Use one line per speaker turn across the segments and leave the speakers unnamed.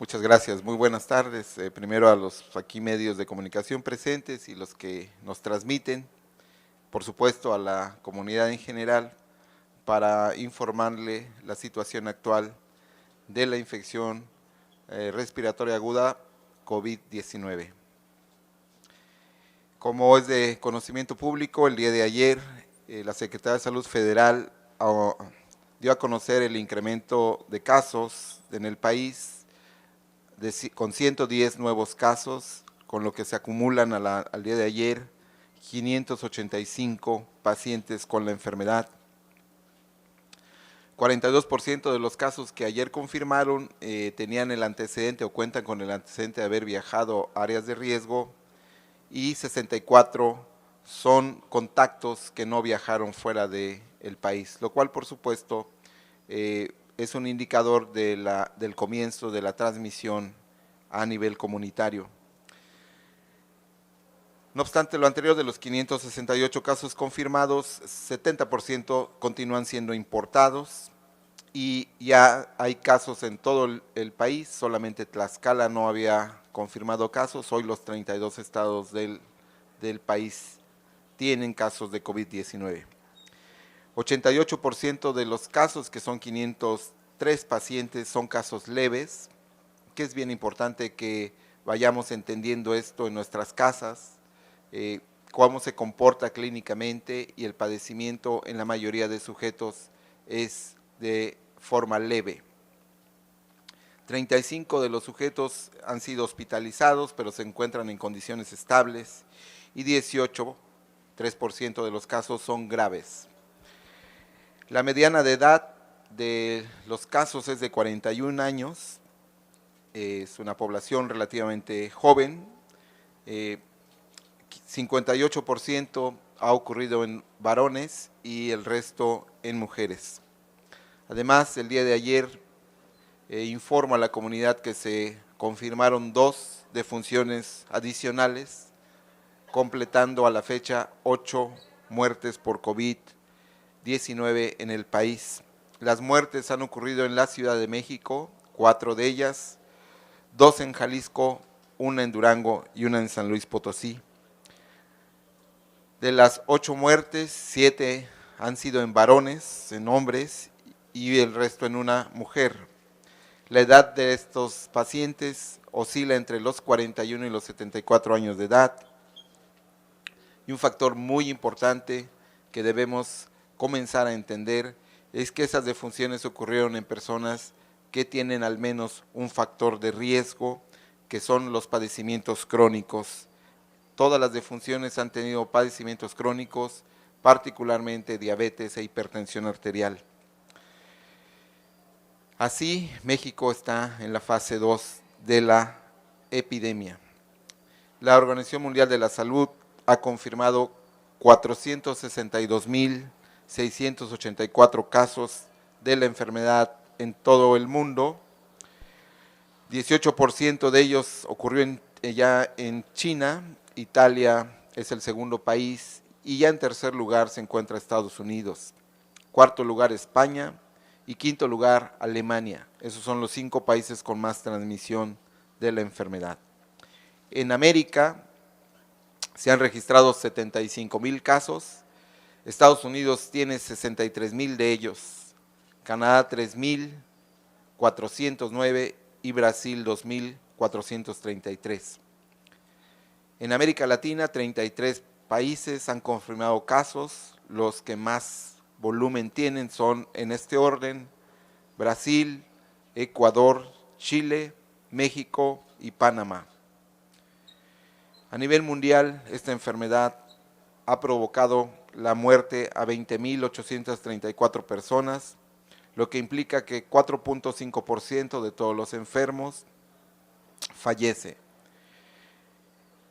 Muchas gracias, muy buenas tardes. Primero a los aquí medios de comunicación presentes y los que nos transmiten, por supuesto a la comunidad en general, para informarle la situación actual de la infección respiratoria aguda COVID-19. Como es de conocimiento público, el día de ayer la Secretaría de Salud Federal dio a conocer el incremento de casos en el país con 110 nuevos casos, con lo que se acumulan al día de ayer 585 pacientes con la enfermedad. 42% de los casos que ayer confirmaron tenían el antecedente o cuentan con el antecedente de haber viajado a áreas de riesgo y 64 son contactos que no viajaron fuera del país, lo cual por supuesto es un indicador del comienzo de la transmisión a nivel comunitario. No obstante lo anterior, de los 568 casos confirmados, 70% continúan siendo importados y ya hay casos en todo el país. Solamente Tlaxcala no había confirmado casos. Hoy los 32 estados del país tienen casos de COVID-19. 88% de los casos, que son 503 pacientes, son casos leves, que es bien importante que vayamos entendiendo esto en nuestras casas, cómo se comporta clínicamente, y el padecimiento en la mayoría de sujetos es de forma leve. 35 de los sujetos han sido hospitalizados, pero se encuentran en condiciones estables, y 18, 3% de los casos son graves. La mediana de edad de los casos es de 41 años, es una población relativamente joven. 58% ha ocurrido en varones y el resto en mujeres. Además, el día de ayer informo a la comunidad que se confirmaron 2 defunciones adicionales, completando a la fecha 8 muertes por COVID-19 en el país. Las muertes han ocurrido en la Ciudad de México, 4 de ellas, 2 en Jalisco, 1 en Durango y 1 en San Luis Potosí. De las 8 muertes, 7 han sido en varones, en hombres, y el resto en una mujer. La edad de estos pacientes oscila entre los 41 y los 74 años de edad. Y un factor muy importante que debemos comenzar a entender es que esas defunciones ocurrieron en personas que tienen al menos un factor de riesgo, que son los padecimientos crónicos. Todas las defunciones han tenido padecimientos crónicos, particularmente diabetes e hipertensión arterial. Así, México está en la fase 2 de la epidemia. La Organización Mundial de la Salud ha confirmado 462,684 casos de la enfermedad en todo el mundo. 18% de ellos ocurrió ya en China. Italia es el segundo país y ya en tercer lugar se encuentra Estados Unidos. Cuarto lugar España y quinto lugar Alemania. Esos son los 5 países con más transmisión de la enfermedad. En América se han registrado 75,000 casos. Estados Unidos tiene 63,000 de ellos. Canadá 3,409 y Brasil 2,433. En América Latina, 33 países han confirmado casos. Los que más volumen tienen son, en este orden, Brasil, Ecuador, Chile, México y Panamá. A nivel mundial, esta enfermedad ha provocado la muerte a 20,834 personas, lo que implica que 4,5% de todos los enfermos fallece.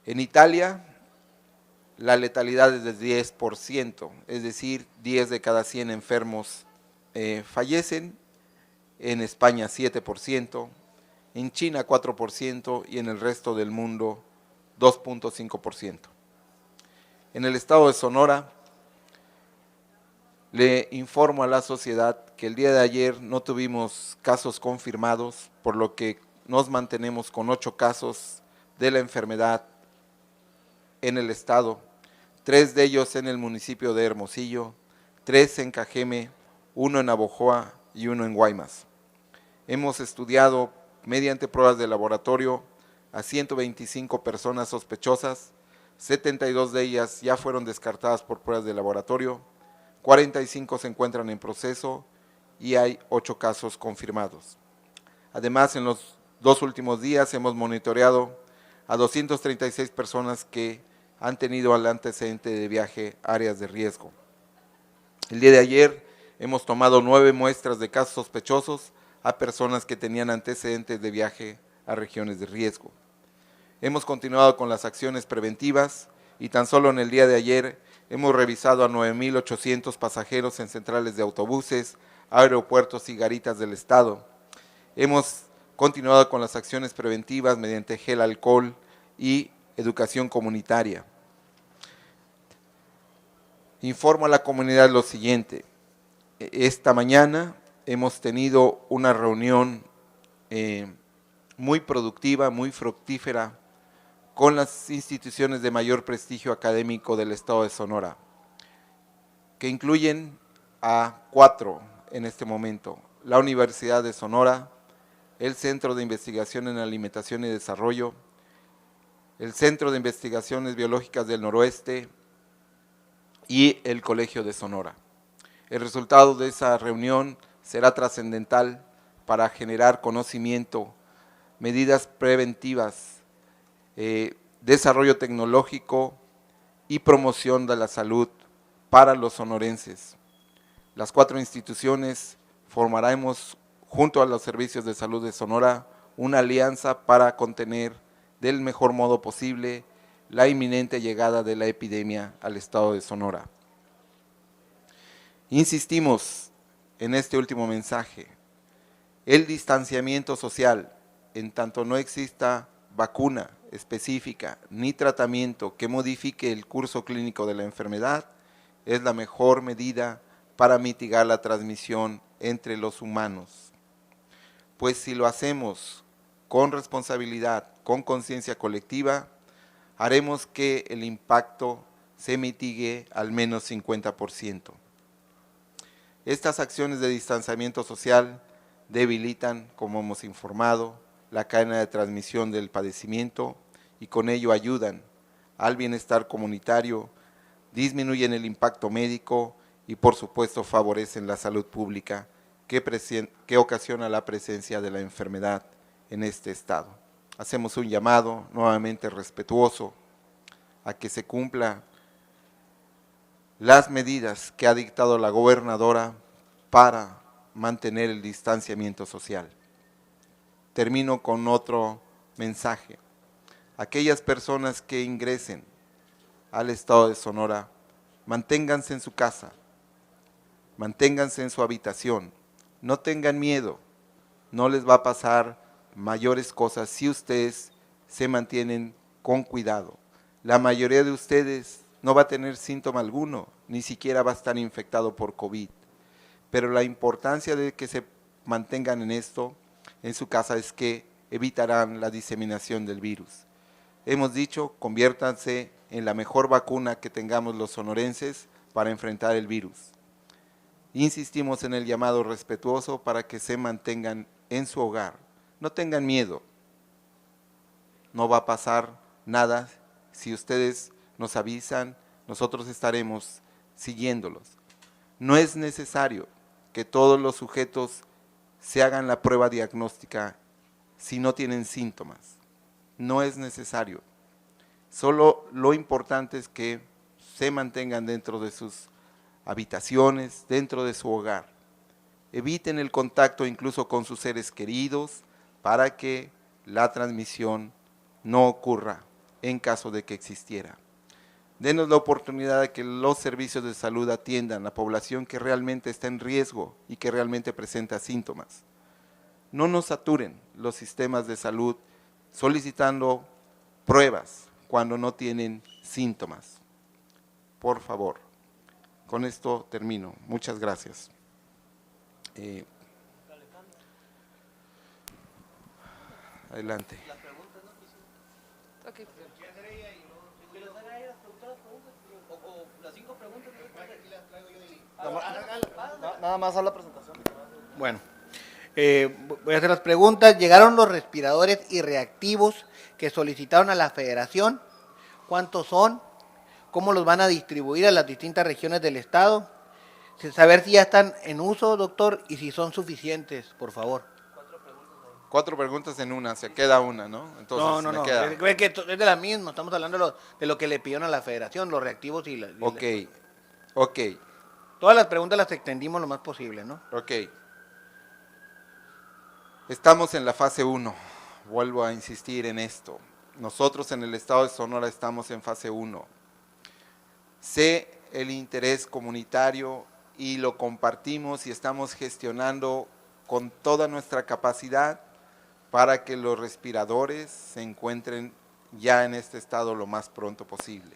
En Italia, la letalidad es del 10%, es decir, 10 de cada 100 enfermos fallecen. En España 7%, en China 4% y en el resto del mundo 2,5%. En el estado de Sonora, le informo a la sociedad que el día de ayer no tuvimos casos confirmados, por lo que nos mantenemos con 8 casos de la enfermedad en el estado, 3 de ellos en el municipio de Hermosillo, 3 en Cajeme, 1 en Abojoa y 1 en Guaymas. Hemos estudiado mediante pruebas de laboratorio a 125 personas sospechosas, 72 de ellas ya fueron descartadas por pruebas de laboratorio, 45 se encuentran en proceso y hay 8 casos confirmados. Además, en los 2 últimos días hemos monitoreado a 236 personas que han tenido el antecedente de viaje a áreas de riesgo. El día de ayer hemos tomado 9 muestras de casos sospechosos a personas que tenían antecedentes de viaje a regiones de riesgo. Hemos continuado con las acciones preventivas y tan solo en el día de ayer hemos revisado a 9,800 pasajeros en centrales de autobuses, aeropuertos y garitas del estado. Hemos continuado con las acciones preventivas mediante gel alcohol y educación comunitaria. Informo a la comunidad lo siguiente: esta mañana hemos tenido una reunión muy productiva, muy fructífera con las instituciones de mayor prestigio académico del estado de Sonora, que incluyen a 4 en este momento: la Universidad de Sonora, el Centro de Investigación en Alimentación y Desarrollo, el Centro de Investigaciones Biológicas del Noroeste y el Colegio de Sonora. El resultado de esa reunión será trascendental para generar conocimiento, medidas preventivas, desarrollo tecnológico y promoción de la salud para los sonorenses. Las 4 instituciones formaremos, junto a los servicios de salud de Sonora, una alianza para contener del mejor modo posible la inminente llegada de la epidemia al estado de Sonora. Insistimos en este último mensaje: el distanciamiento social, en tanto no exista vacuna específica ni tratamiento que modifique el curso clínico de la enfermedad, es la mejor medida para mitigar la transmisión entre los humanos. Pues si lo hacemos con responsabilidad, con conciencia colectiva, haremos que el impacto se mitigue al menos 50%. Estas acciones de distanciamiento social debilitan, como hemos informado, la cadena de transmisión del padecimiento y con ello ayudan al bienestar comunitario, disminuyen el impacto médico y por supuesto favorecen la salud pública que ocasiona la presencia de la enfermedad en este estado. Hacemos un llamado nuevamente respetuoso a que se cumpla las medidas que ha dictado la gobernadora para mantener el distanciamiento social. Termino con otro mensaje: aquellas personas que ingresen al estado de Sonora, manténganse en su casa, manténganse en su habitación, no tengan miedo, no les va a pasar mayores cosas si ustedes se mantienen con cuidado. La mayoría de ustedes no va a tener síntoma alguno, ni siquiera va a estar infectado por COVID, pero la importancia de que se mantengan en esto, en su casa, es que evitarán la diseminación del virus. Hemos dicho, conviértanse en la mejor vacuna que tengamos los sonorenses para enfrentar el virus. Insistimos en el llamado respetuoso para que se mantengan en su hogar. No tengan miedo, no va a pasar nada. Si ustedes nos avisan, nosotros estaremos siguiéndolos. No es necesario que todos los sujetos se hagan la prueba diagnóstica si no tienen síntomas. No es necesario. Solo lo importante es que se mantengan dentro de sus habitaciones, dentro de su hogar. Eviten el contacto incluso con sus seres queridos para que la transmisión no ocurra en caso de que existiera. Denos la oportunidad de que los servicios de salud atiendan a la población que realmente está en riesgo y que realmente presenta síntomas. No nos saturen los sistemas de salud solicitando pruebas cuando no tienen síntomas. Por favor, con esto termino. Muchas gracias. Adelante.
Okay.
Nada más a la presentación. Bueno, voy a hacer las preguntas. ¿Llegaron los respiradores y reactivos que solicitaron a la Federación? ¿Cuántos son? ¿Cómo los van a distribuir a las distintas regiones del estado? Saber si ya están en uso, doctor, y si son suficientes, por favor.
4 preguntas en una, se queda una, ¿no? Entonces,
No.
queda.
Es que es de la misma, estamos hablando de lo que le pidieron a la Federación, los reactivos y la...
Ok.
Todas las preguntas las extendimos lo más posible, ¿no?
Ok. Estamos en la fase 1. Vuelvo a insistir en esto. Nosotros en el estado de Sonora estamos en fase 1. Sé el interés comunitario y lo compartimos y estamos gestionando con toda nuestra capacidad para que los respiradores se encuentren ya en este estado lo más pronto posible.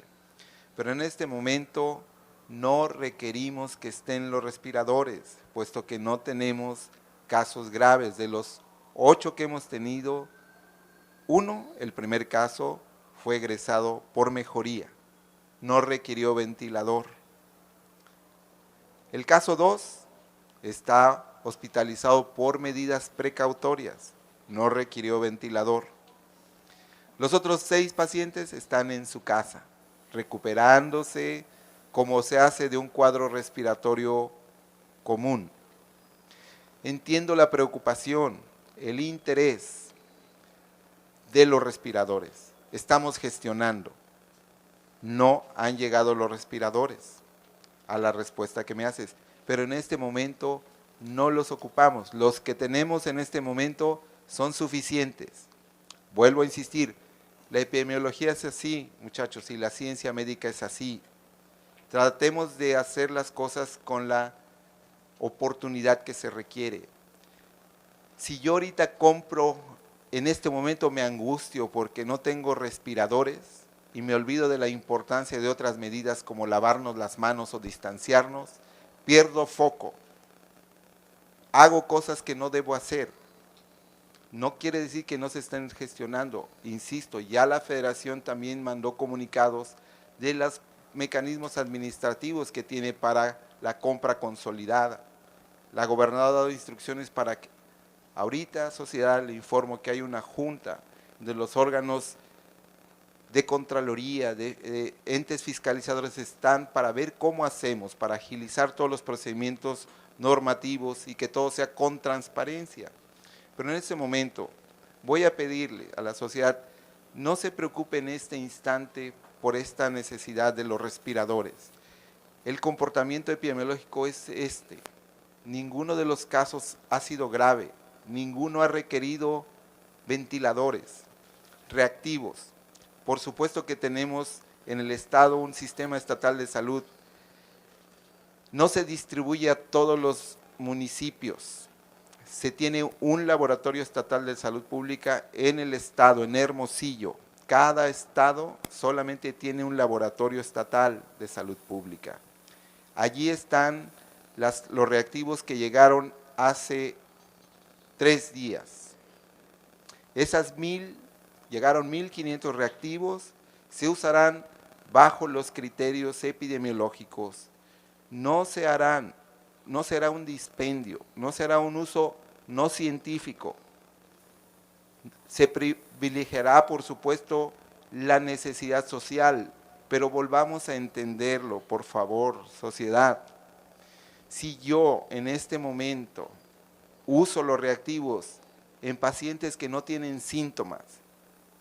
Pero en este momento no requerimos que estén los respiradores, puesto que no tenemos casos graves. De los 8 que hemos tenido, 1, el primer caso, fue egresado por mejoría, no requirió ventilador. El caso 2 está hospitalizado por medidas precautorias, no requirió ventilador. Los otros 6 pacientes están en su casa, recuperándose como se hace de un cuadro respiratorio común. Entiendo la preocupación, el interés de los respiradores. Estamos gestionando. No han llegado los respiradores a la respuesta que me haces, pero en este momento no los ocupamos. Los que tenemos en este momento son suficientes. Vuelvo a insistir, la epidemiología es así, muchachos, y la ciencia médica es así. Tratemos de hacer las cosas con la oportunidad que se requiere. Si yo ahorita compro, en este momento me angustio porque no tengo respiradores y me olvido de la importancia de otras medidas como lavarnos las manos o distanciarnos, pierdo foco. Hago cosas que no debo hacer. No quiere decir que no se estén gestionando. Insisto, ya la Federación también mandó comunicados de los mecanismos administrativos que tiene para la compra consolidada. La gobernadora ha dado instrucciones para que ahorita, sociedad, le informo que hay una junta de los órganos de Contraloría, de entes fiscalizadores, están para ver cómo hacemos, para agilizar todos los procedimientos normativos y que todo sea con transparencia. Pero en este momento voy a pedirle a la sociedad, no se preocupe en este instante por esta necesidad de los respiradores. El comportamiento epidemiológico es este. Ninguno de los casos ha sido grave, ninguno ha requerido ventiladores, reactivos. Por supuesto que tenemos en el estado un sistema estatal de salud. No se distribuye a todos los municipios. Se tiene un laboratorio estatal de salud pública en el estado, en Hermosillo. Cada estado solamente tiene un laboratorio estatal de salud pública. Allí están los reactivos que llegaron hace 3 días. Llegaron 1.500 reactivos, se usarán bajo los criterios epidemiológicos. No será un dispendio, no será un uso no científico. Se privilegiará, por supuesto, la necesidad social, pero volvamos a entenderlo, por favor, sociedad. Si yo en este momento uso los reactivos en pacientes que no tienen síntomas,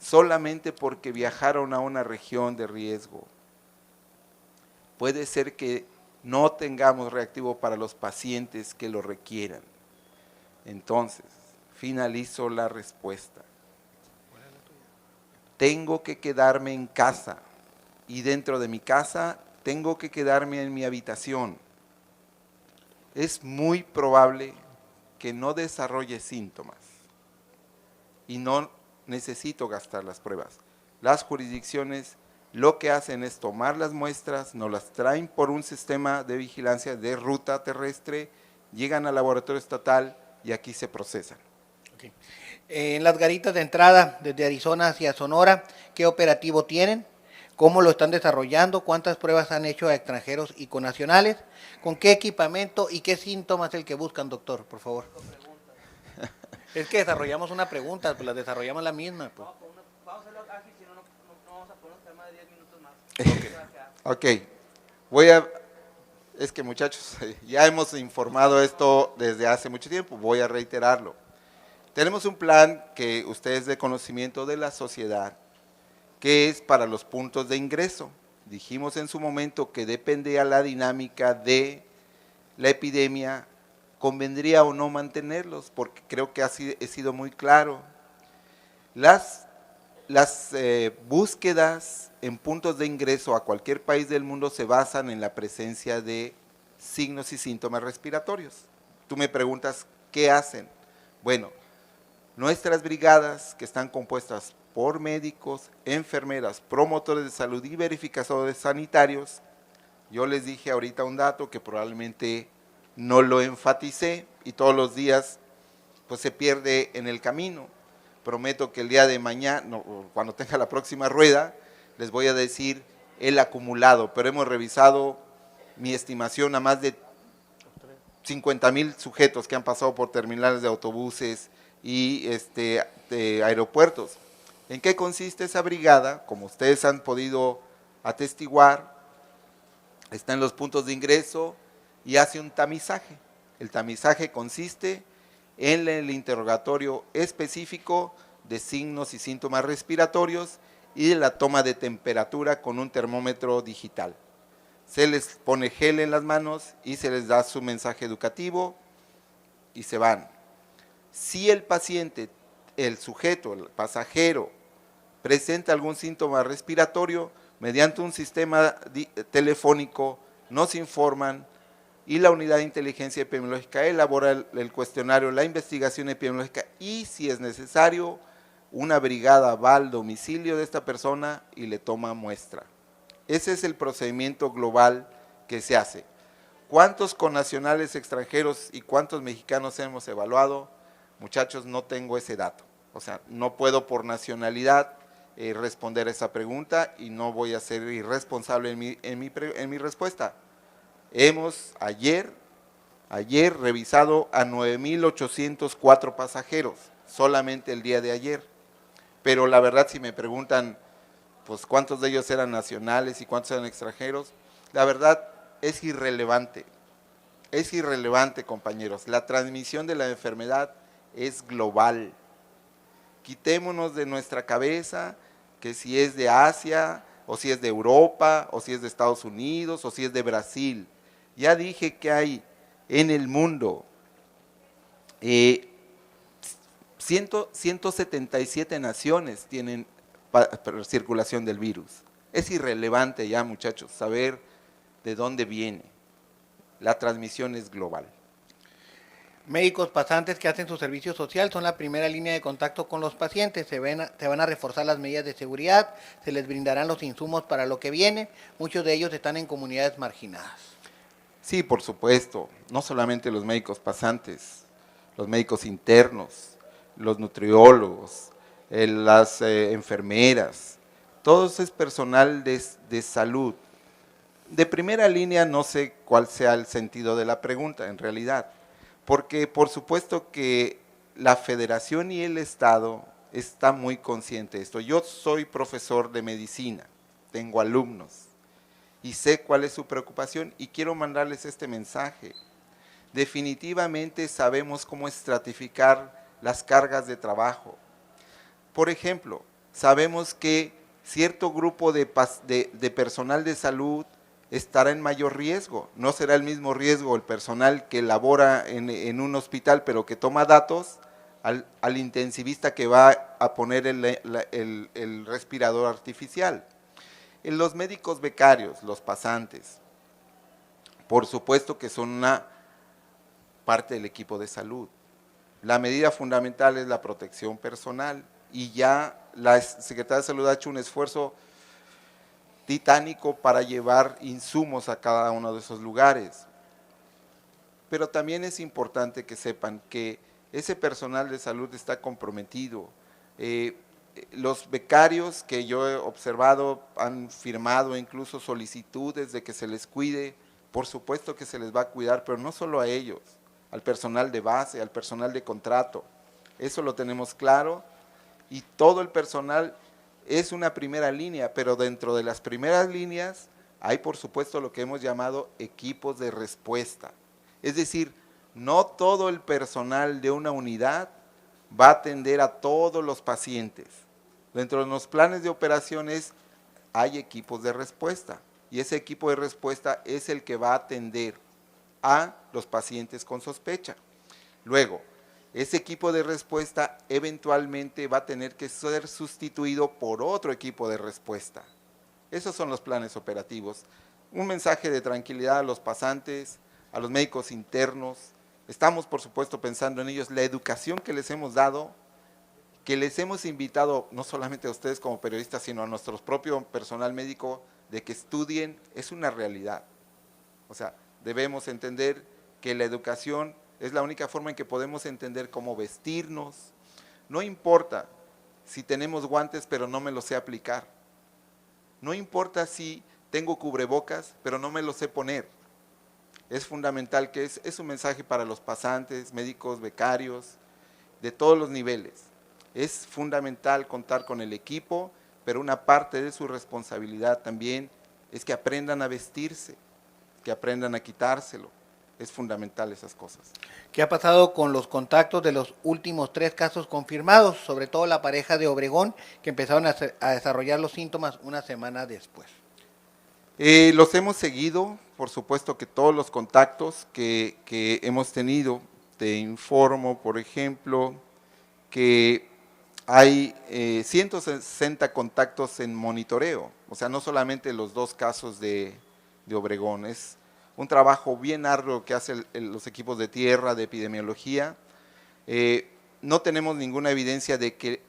solamente porque viajaron a una región de riesgo, puede ser que no tengamos reactivo para los pacientes que lo requieran. Entonces, finalizo la respuesta. Tengo que quedarme en casa y dentro de mi casa tengo que quedarme en mi habitación. Es muy probable que no desarrolle síntomas y no necesito gastar las pruebas. Las jurisdicciones lo que hacen es tomar las muestras, nos las traen por un sistema de vigilancia de ruta terrestre, llegan al laboratorio estatal y aquí se procesan.
Okay. En las garitas de entrada desde Arizona hacia Sonora, ¿qué operativo tienen? ¿Cómo lo están desarrollando? ¿Cuántas pruebas han hecho a extranjeros y connacionales? ¿Con qué equipamiento y qué síntomas es el que buscan, doctor? Por favor. Es que desarrollamos una pregunta, pues la desarrollamos la misma. Pues.
Vamos a hacerlo ágil, si no, no vamos a poner un tema de 10 minutos más.
Ok, es que muchachos, ya hemos informado esto desde hace mucho tiempo, voy a reiterarlo. Tenemos un plan que ustedes de conocimiento de la sociedad, que es para los puntos de ingreso. Dijimos en su momento que dependía la dinámica de la epidemia, convendría o no mantenerlos, porque creo que he sido muy claro. Las búsquedas en puntos de ingreso a cualquier país del mundo se basan en la presencia de signos y síntomas respiratorios. Tú me preguntas, ¿qué hacen? Bueno, nuestras brigadas, que están compuestas por médicos, enfermeras, promotores de salud y verificadores sanitarios, yo les dije ahorita un dato que probablemente no lo enfaticé y todos los días pues se pierde en el camino. Prometo que el día de mañana, no, cuando tenga la próxima rueda, les voy a decir el acumulado, pero hemos revisado mi estimación a más de 50,000 sujetos que han pasado por terminales de autobuses y de aeropuertos. ¿En qué consiste esa brigada? Como ustedes han podido atestiguar, está en los puntos de ingreso y hace un tamizaje. El tamizaje consiste en el interrogatorio específico de signos y síntomas respiratorios y de la toma de temperatura con un termómetro digital. Se les pone gel en las manos y se les da su mensaje educativo y se van. Si el paciente, el sujeto, el pasajero, presenta algún síntoma respiratorio, mediante un sistema telefónico nos informan y la unidad de inteligencia epidemiológica elabora el cuestionario, la investigación epidemiológica y si es necesario, una brigada va al domicilio de esta persona y le toma muestra. Ese es el procedimiento global que se hace. ¿Cuántos connacionales extranjeros y cuántos mexicanos hemos evaluado? Muchachos, no tengo ese dato. O sea, no puedo por nacionalidad responder esa pregunta y no voy a ser irresponsable en mi respuesta. Hemos ayer revisado a 9,804 pasajeros, solamente el día de ayer. Pero la verdad, si me preguntan, pues cuántos de ellos eran nacionales y cuántos eran extranjeros, la verdad es irrelevante. Es irrelevante, compañeros. La transmisión de la enfermedad es global. Quitémonos de nuestra cabeza que si es de Asia, o si es de Europa, o si es de Estados Unidos, o si es de Brasil. Ya dije que hay en el mundo 177 naciones tienen circulación del virus. Es irrelevante ya, muchachos, saber de dónde viene. La transmisión es global.
Médicos pasantes que hacen su servicio social son la primera línea de contacto con los pacientes. Se van a reforzar las medidas de seguridad, se les brindarán los insumos para lo que viene. Muchos de ellos están en comunidades marginadas.
Sí, por supuesto, no solamente los médicos pasantes, los médicos internos, los nutriólogos, las enfermeras, todo es personal de salud. De primera línea no sé cuál sea el sentido de la pregunta en realidad, porque por supuesto que la federación y el Estado está muy consciente de esto. Yo soy profesor de medicina, tengo alumnos y sé cuál es su preocupación y quiero mandarles este mensaje. Definitivamente sabemos cómo estratificar las cargas de trabajo. Por ejemplo, sabemos que cierto grupo de personal de salud estará en mayor riesgo. No será el mismo riesgo el personal que labora en un hospital pero que toma datos al intensivista que va a poner el respirador artificial. En los médicos becarios, los pasantes, por supuesto que son una parte del equipo de salud. La medida fundamental es la protección personal y ya la Secretaría de Salud ha hecho un esfuerzo titánico para llevar insumos a cada uno de esos lugares. Pero también es importante que sepan que ese personal de salud está comprometido. Los becarios que yo he observado han firmado incluso solicitudes de que se les cuide, por supuesto que se les va a cuidar, pero no solo a ellos, al personal de base, al personal de contrato, eso lo tenemos claro, y todo el personal es una primera línea, pero dentro de las primeras líneas hay por supuesto lo que hemos llamado equipos de respuesta, es decir, no todo el personal de una unidad va a atender a todos los pacientes. Dentro de los planes de operaciones hay equipos de respuesta y ese equipo de respuesta es el que va a atender a los pacientes con sospecha. Luego, ese equipo de respuesta eventualmente va a tener que ser sustituido por otro equipo de respuesta. Esos son los planes operativos. Un mensaje de tranquilidad a los pasantes, a los médicos internos. Estamos, por supuesto, pensando en ellos. La educación que les hemos dado, que les hemos invitado, no solamente a ustedes como periodistas, sino a nuestro propio personal médico, de que estudien, es una realidad. O sea, debemos entender que la educación es la única forma en que podemos entender cómo vestirnos. No importa si tenemos guantes, pero no me los sé aplicar. No importa si tengo cubrebocas, pero no me los sé poner. Es fundamental que es un mensaje para los pasantes, médicos, becarios, de todos los niveles. Es fundamental contar con el equipo, pero una parte de su responsabilidad también es que aprendan a vestirse, que aprendan a quitárselo. Es fundamental esas cosas.
¿Qué ha pasado con los contactos de los últimos 3 casos confirmados, sobre todo la pareja de Obregón, que empezaron a desarrollar los síntomas una semana después?
Los hemos seguido, por supuesto que todos los contactos que hemos tenido. Te informo, por ejemplo, que hay 160 contactos en monitoreo, o sea, no solamente los 2 casos de Obregón, es un trabajo bien arduo que hacen los equipos de tierra, de epidemiología. No tenemos ninguna evidencia de que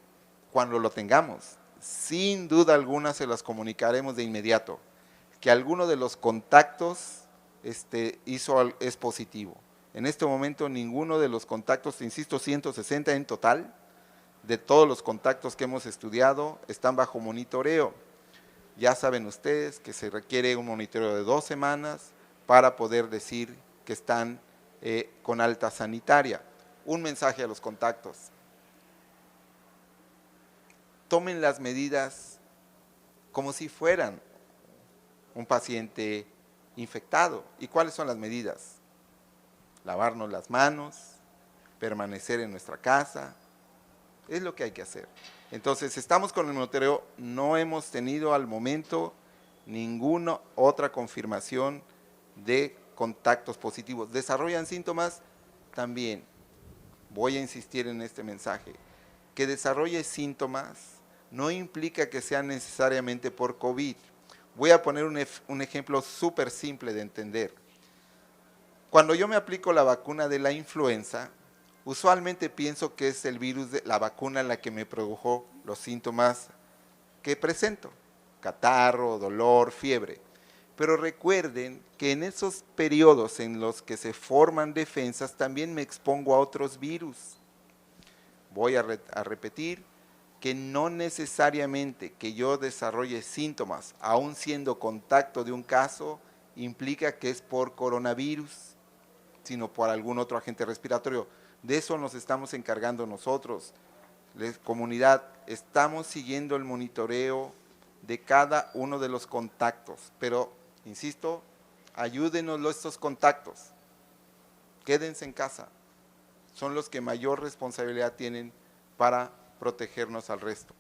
cuando lo tengamos, sin duda alguna se las comunicaremos de inmediato, que alguno de los contactos es positivo. En este momento ninguno de los contactos, insisto, 160 en total, de todos los contactos que hemos estudiado, están bajo monitoreo. Ya saben ustedes que se requiere un monitoreo de 2 semanas para poder decir que están con alta sanitaria. Un mensaje a los contactos. Tomen las medidas como si fueran un paciente infectado. ¿Y cuáles son las medidas? Lavarnos las manos, permanecer en nuestra casa, es lo que hay que hacer. Entonces, estamos con el monitoreo, no hemos tenido al momento ninguna otra confirmación de contactos positivos. ¿Desarrollan síntomas? También, voy a insistir en este mensaje, que desarrolle síntomas no implica que sean necesariamente por COVID. Voy a poner un ejemplo súper simple de entender. Cuando yo me aplico la vacuna de la influenza, usualmente pienso que es el virus de la vacuna la que me produjo los síntomas que presento, catarro, dolor, fiebre. Pero recuerden que en esos periodos en los que se forman defensas también me expongo a otros virus. Voy a repetir que no necesariamente que yo desarrolle síntomas, aun siendo contacto de un caso, implica que es por coronavirus, sino por algún otro agente respiratorio. De eso nos estamos encargando nosotros. Comunidad, estamos siguiendo el monitoreo de cada uno de los contactos, pero, insisto, ayúdenos estos contactos, quédense en casa, son los que mayor responsabilidad tienen para protegernos al resto.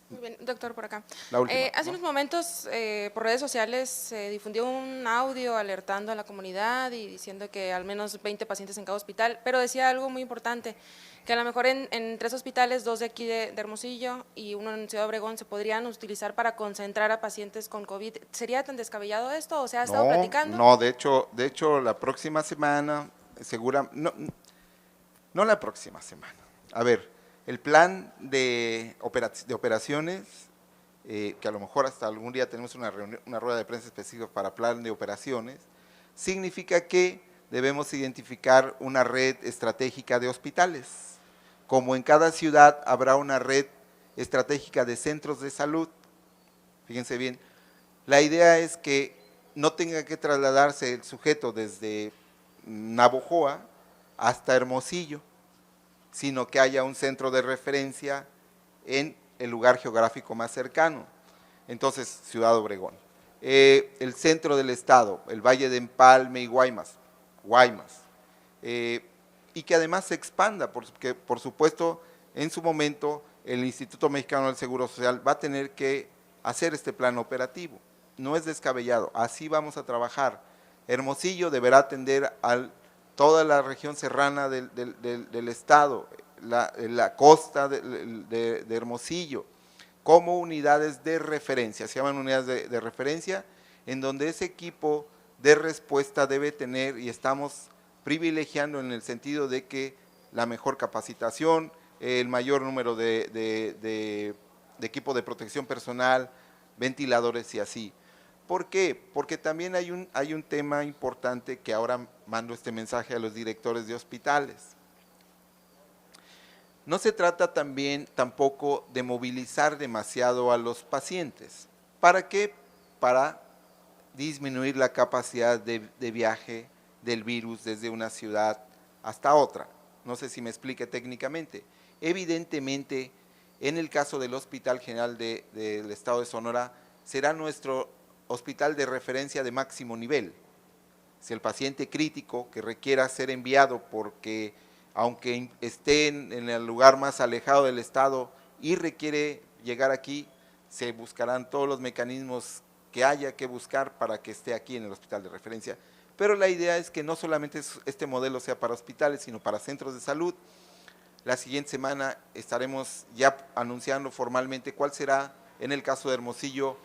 Muy bien, doctor, por acá.
La última,
hace unos momentos por redes sociales se difundió un audio alertando a la comunidad y diciendo que al menos 20 pacientes en cada hospital, pero decía algo muy importante, que a lo mejor en 3 hospitales, 2 de aquí de Hermosillo y uno en Ciudad Obregón, se podrían utilizar para concentrar a pacientes con COVID. ¿Sería tan descabellado esto o se ha estado platicando?
No, de hecho la próxima semana, no la próxima semana. A ver, el plan de operaciones, que a lo mejor hasta algún día tenemos una rueda de prensa específica para plan de operaciones, significa que debemos identificar una red estratégica de hospitales. Como en cada ciudad habrá una red estratégica de centros de salud, fíjense bien, la idea es que no tenga que trasladarse el sujeto desde Navojoa hasta Hermosillo, sino que haya un centro de referencia en el lugar geográfico más cercano. Entonces, Ciudad Obregón. El centro del estado, el Valle de Empalme y Guaymas, y que además se expanda, porque por supuesto, en su momento, el Instituto Mexicano del Seguro Social va a tener que hacer este plan operativo. No es descabellado, así vamos a trabajar. Hermosillo deberá atender a toda la región serrana del estado, la costa de Hermosillo, como unidades de referencia, se llaman unidades de referencia, en donde ese equipo de respuesta debe tener, y estamos privilegiando en el sentido de que la mejor capacitación, el mayor número de equipo de protección personal, ventiladores y así. ¿Por qué? Porque también hay un tema importante que ahora mando este mensaje a los directores de hospitales. No se trata tampoco de movilizar demasiado a los pacientes. ¿Para qué? Para disminuir la capacidad de viaje del virus desde una ciudad hasta otra. No sé si me explique técnicamente. Evidentemente, en el caso del Hospital General del Estado de Sonora, será nuestro hospital de referencia de máximo nivel. Si el paciente crítico que requiera ser enviado porque aunque esté en el lugar más alejado del estado y requiere llegar aquí, se buscarán todos los mecanismos que haya que buscar para que esté aquí en el hospital de referencia. Pero la idea es que no solamente este modelo sea para hospitales, sino para centros de salud. La siguiente semana estaremos ya anunciando formalmente cuál será, en el caso de Hermosillo,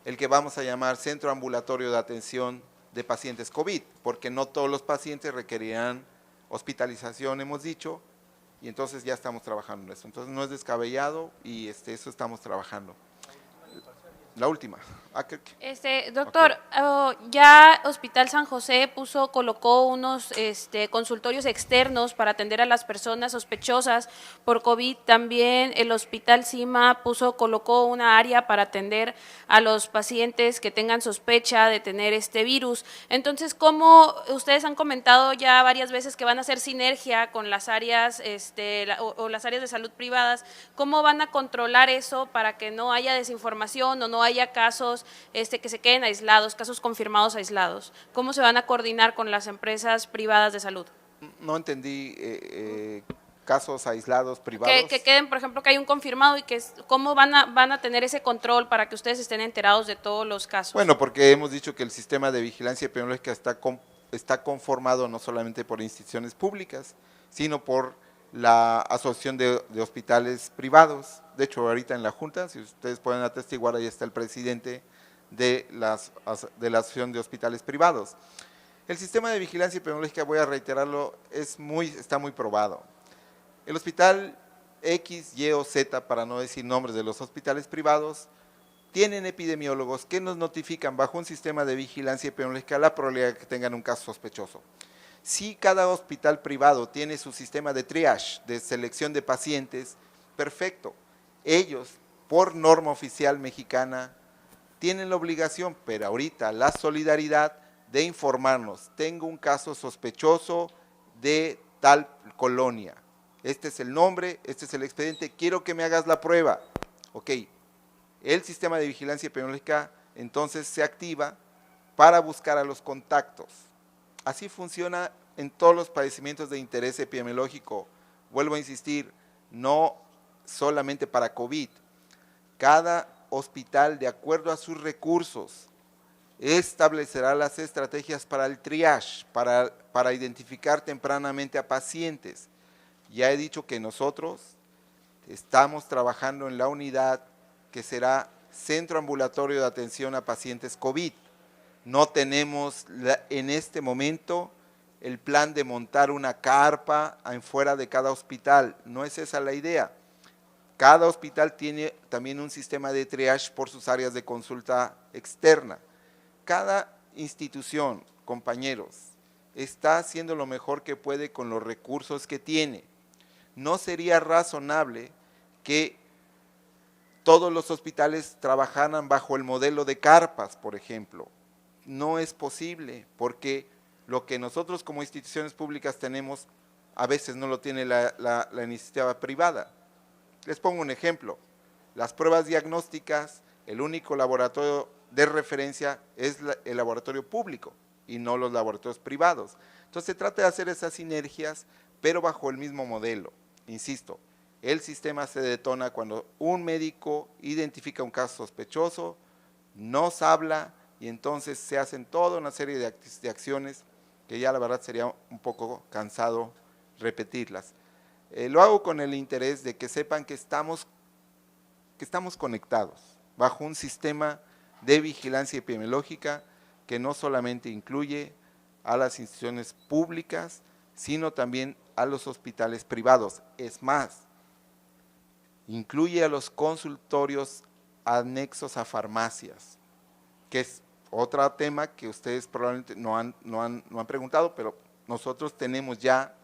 el que vamos a llamar Centro Ambulatorio de Atención de Pacientes COVID, porque no todos los pacientes requerirán hospitalización, hemos dicho, y entonces ya estamos trabajando en eso. Entonces no es descabellado y eso estamos trabajando. La última.
Doctor, ya Hospital San José colocó unos consultorios externos para atender a las personas sospechosas por COVID. También el Hospital Cima colocó una área para atender a los pacientes que tengan sospecha de tener este virus. Entonces, ¿cómo ustedes han comentado ya varias veces que van a hacer sinergia con las áreas o las áreas de salud privadas? ¿Cómo van a controlar eso para que no haya desinformación o no haya casos que se queden aislados, casos confirmados aislados? ¿Cómo se van a coordinar con las empresas privadas de salud?
No entendí, casos aislados privados.
Que queden, por ejemplo, que hay un confirmado y que cómo van a tener ese control para que ustedes estén enterados de todos los casos.
Bueno, porque hemos dicho que el sistema de vigilancia epidemiológica está conformado no solamente por instituciones públicas, sino por la Asociación de Hospitales Privados. De hecho, ahorita en la Junta, si ustedes pueden atestiguar, ahí está el presidente de la Asociación de Hospitales Privados. El sistema de vigilancia epidemiológica, voy a reiterarlo, está muy probado. El hospital X, Y o Z, para no decir nombres de los hospitales privados, tienen epidemiólogos que nos notifican bajo un sistema de vigilancia epidemiológica la probabilidad de que tengan un caso sospechoso. Si cada hospital privado tiene su sistema de triage, de selección de pacientes, perfecto. Ellos, por norma oficial mexicana, tienen la obligación, pero ahorita la solidaridad de informarnos, tengo un caso sospechoso de tal colonia, este es el nombre, este es el expediente, quiero que me hagas la prueba. Ok, el sistema de vigilancia epidemiológica entonces se activa para buscar a los contactos. Así funciona en todos los padecimientos de interés epidemiológico. Vuelvo a insistir, no solamente para COVID. Cada hospital, de acuerdo a sus recursos, establecerá las estrategias para el triage, para identificar tempranamente a pacientes. Ya he dicho que nosotros estamos trabajando en la unidad que será Centro Ambulatorio de Atención a Pacientes COVID. No tenemos en este momento el plan de montar una carpa fuera de cada hospital, no es esa la idea. Cada hospital tiene también un sistema de triage por sus áreas de consulta externa. Cada institución, compañeros, está haciendo lo mejor que puede con los recursos que tiene. No sería razonable que todos los hospitales trabajaran bajo el modelo de carpas, por ejemplo. No es posible, porque lo que nosotros como instituciones públicas tenemos, a veces no lo tiene la iniciativa privada. Les pongo un ejemplo. Las pruebas diagnósticas, el único laboratorio de referencia es el laboratorio público y no los laboratorios privados. Entonces se trata de hacer esas sinergias, pero bajo el mismo modelo. Insisto, el sistema se detona cuando un médico identifica un caso sospechoso, nos habla y entonces se hacen toda una serie de acciones que ya la verdad sería un poco cansado repetirlas. Lo hago con el interés de que sepan que estamos conectados bajo un sistema de vigilancia epidemiológica que no solamente incluye a las instituciones públicas, sino también a los hospitales privados. Es más, incluye a los consultorios anexos a farmacias, que es otro tema que ustedes probablemente no han preguntado, pero nosotros tenemos ya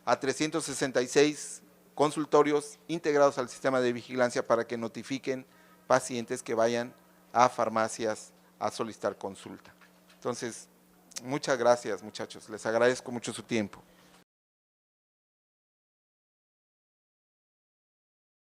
a 366 consultorios integrados al sistema de vigilancia para que notifiquen pacientes que vayan a farmacias a solicitar consulta. Entonces, muchas gracias, muchachos, les agradezco mucho su tiempo.